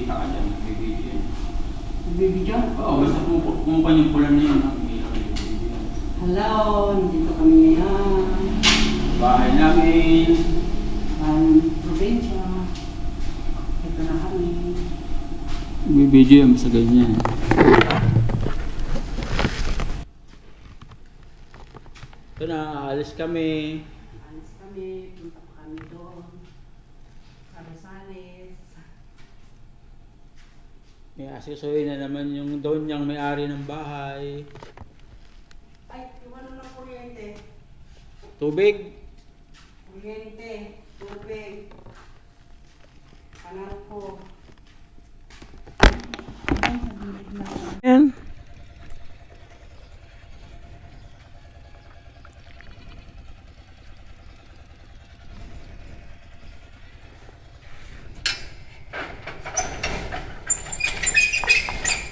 makikita ka dyan, bibidyo yan. Bibidyo? Oo, basta kung yung pula na yun, hello, dito kami ngayon. bahay namin. Probinsya. Ito na kami. Bibidyo yan, basta ganyan. Ito na, aalis kami. Alis kami, punta pa kami doon. Sales-sales. May asisuhin na naman yung doon niyang may-ari ng bahay. Ay, iwan ng kuryente. Tubig. Kuryente, tubig. Kanal ko. Yan.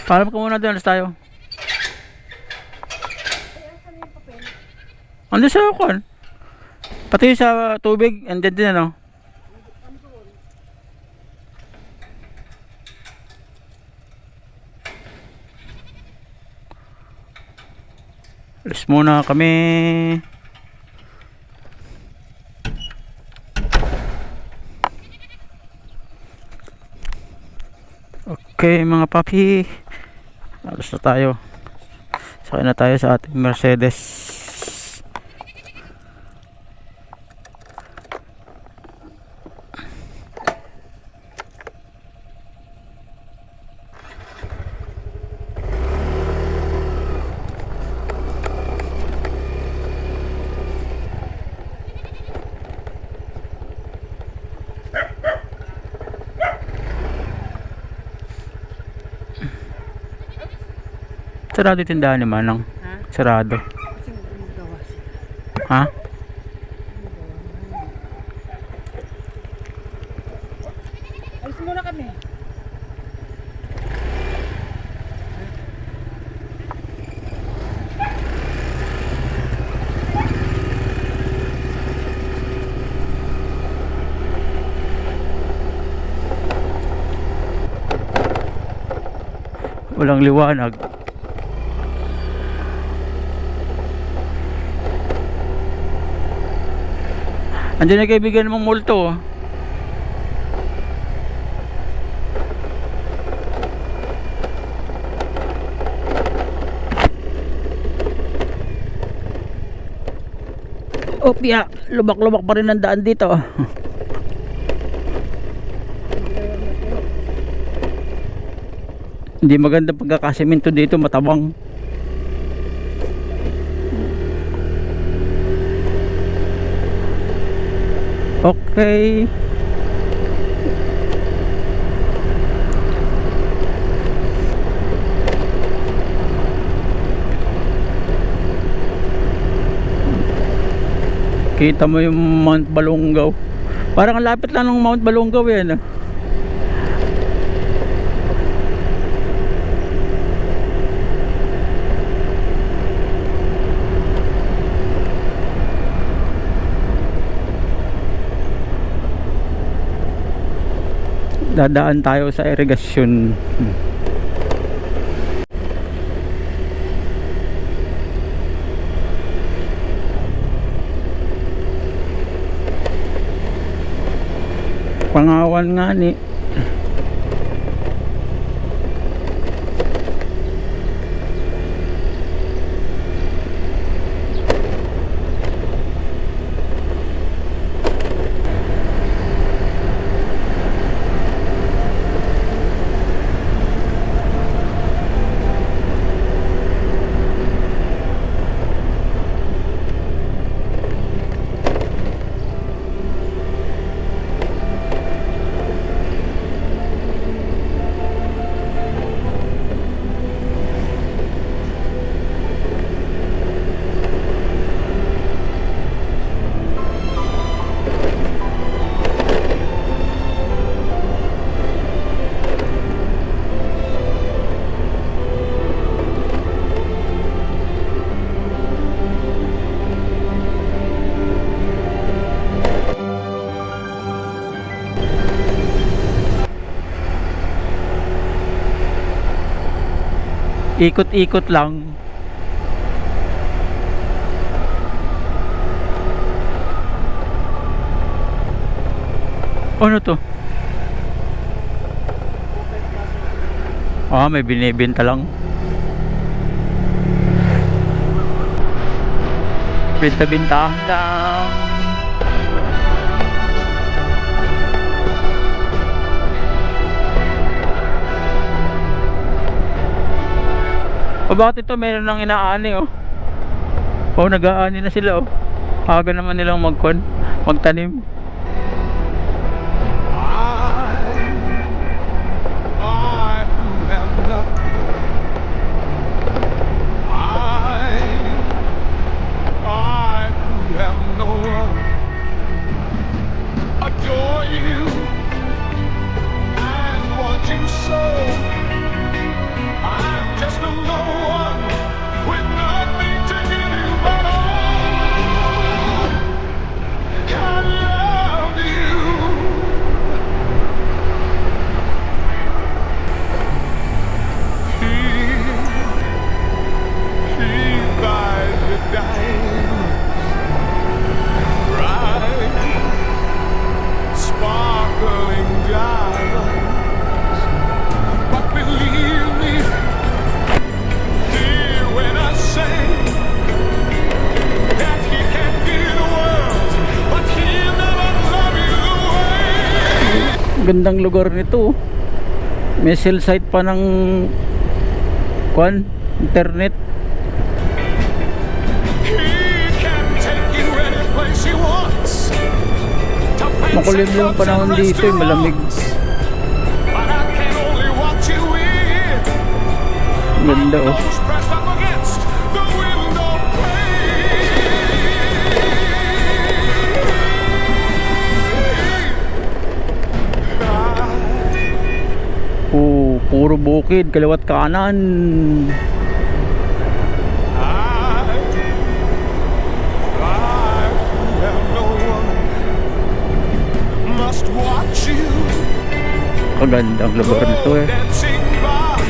Paalam ka muna doon, alas tayo. Ano sa kon? Pati sa tubig, andyan din ano? Alis muna kami. Okay mga papi, alis na tayo. Sakay na tayo sa ating Mercedes. Sarado yung tindahan ni Manang. Ha? Sarado. Kasi gawa siya. Ha? Alis muna kami. Walang liwanag. Andiyan na kaibigan mong multo. Opya, lubak-lubak pa rin ang daan dito. Hindi maganda pagkakasimento dito, matabang. Okay. Kita mo yung Mount Balungaw. Parang ang lapit lang ng Mount Balungaw yan. Dadaan tayo sa irigasyon. Pangawan nga ni. Ikot-ikot lang. Ano to? Ah, may binibenta lang. Binta-bintahan lang. O bakit ito meron lang inaani oh. Oh, nag-aani na sila oh. Aga naman nilang magtanim. I am nothing. I am no one. Adore you and want you so. I'm just a no one with nothing to give you but all. I love you. He buys the diamonds, bright, sparkling diamonds. But believe me, dear, when I say that he can give you the world, but he'll never love you the way. Gandang lugar nito. May cell site pa ng internet. He can take you any place he wants. Makulim yung panahon dito, malamig. But I can only watch you in. Ganda oh. Nose pressed up against the window pane. Oh, puro bukid, kaliwat kanan. I am no one. Must watch you Kagandang lugar nito eh. dancing by,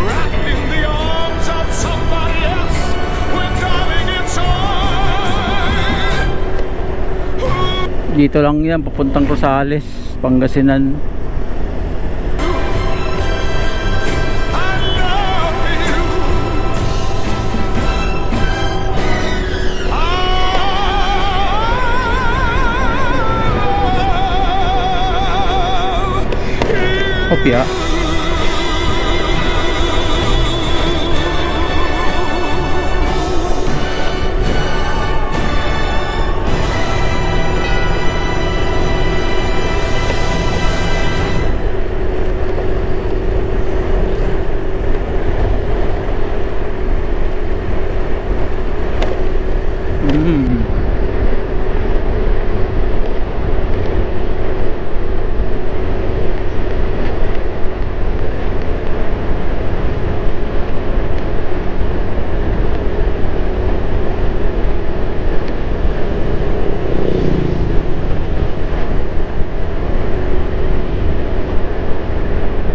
wrapped in the arms of somebody else. When darling it's on. Dito lang yan, papuntang Rosales, Pangasinan. I love you. Opya.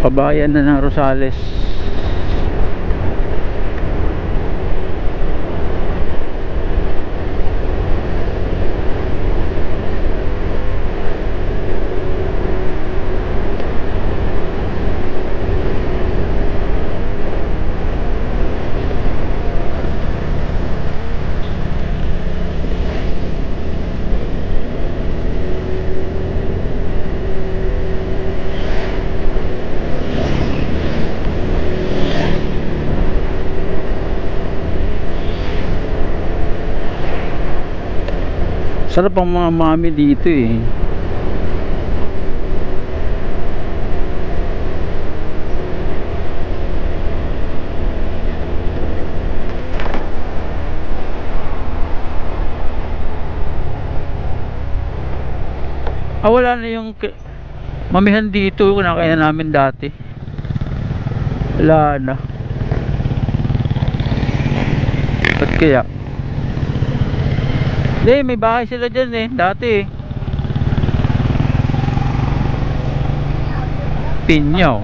Pabayan na ng Rosales. Sarap ang mga mami dito eh. Wala na yung mamihan dito, kinakain namin dati. Wala na. Ba't kaya? Hindi, may bahay sila dyan eh, dati eh. Pinyaw.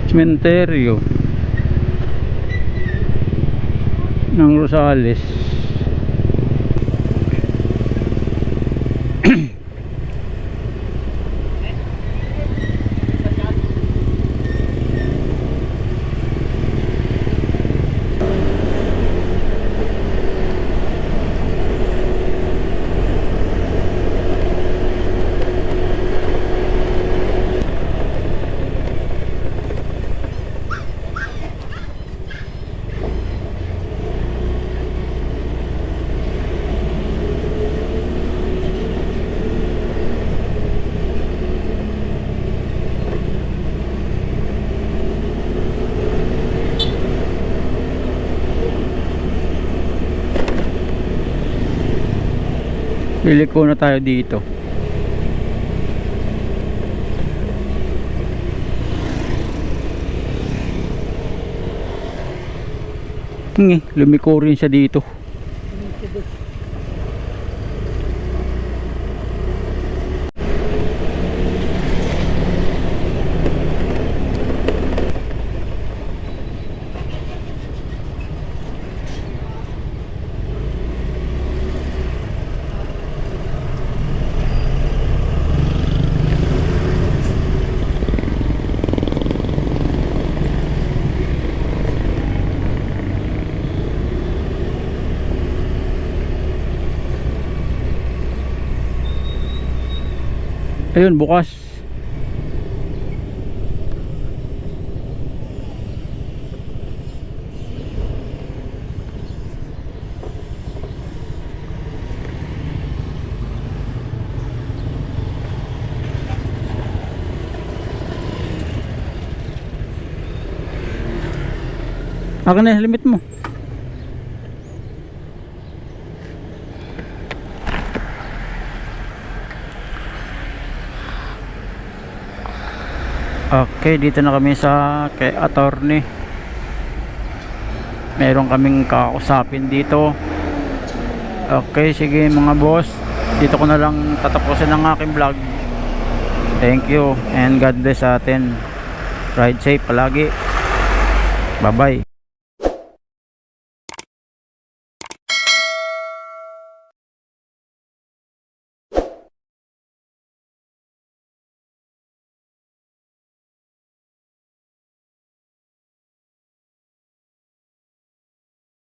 Cementerio ng Rosales. Liliko na tayo dito. Lumiko rin siya dito. Ayun, bukas. Akin na yung limit mo. Okay, dito na kami sa kay attorney. Meron kaming kakausapin dito. Okay, sige mga boss. Dito ko na lang tatapusin ang aking vlog. Thank you and God bless sa atin. Ride safe palagi. Bye bye.